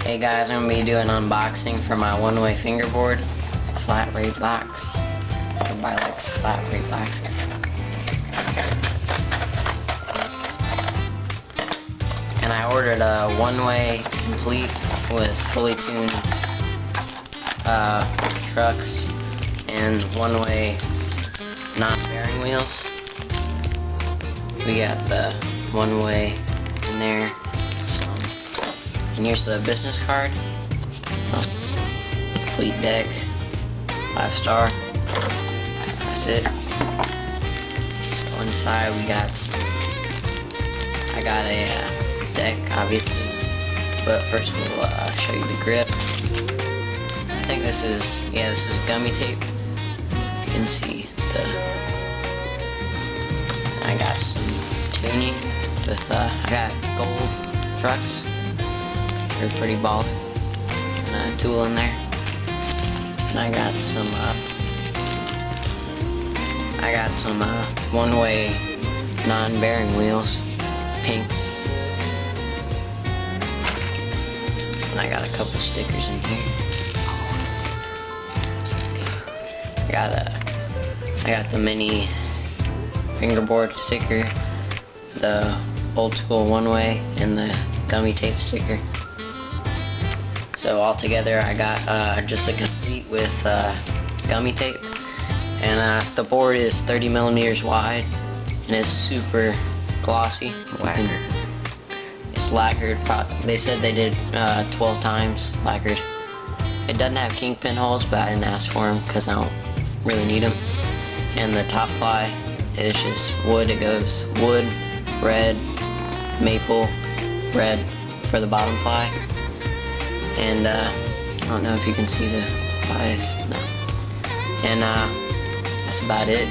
Hey guys, I'm going to be doing an unboxing for my Oneway Fingerboard flat rate box. Everybody likes flat rate boxes. And I ordered a Oneway complete with fully tuned trucks and Oneway non-bearing wheels. We got the Oneway in there. And here's the business card. Complete deck, 5-star. That's it. So inside we got I got a deck, obviously. But first we'll show you the grip. I think this is gummy tape. You can see I got some tuning with I got gold trucks. They're pretty bald. And a tool in there. And I got some Oneway non-bearing wheels, pink. And I got a couple stickers in here. I got the mini fingerboard sticker, the old school Oneway, and the gummy tape sticker. So altogether I got just a complete with gummy tape, and the board is 30 millimeters wide and it's super glossy. It's lacquered. They said they did 12 times lacquered. It doesn't have kingpin holes, but I didn't ask for them because I don't really need them. And the top ply is just wood. It goes wood, red, maple, red for the bottom ply. And I don't know if you can see the plies. No. And that's about it.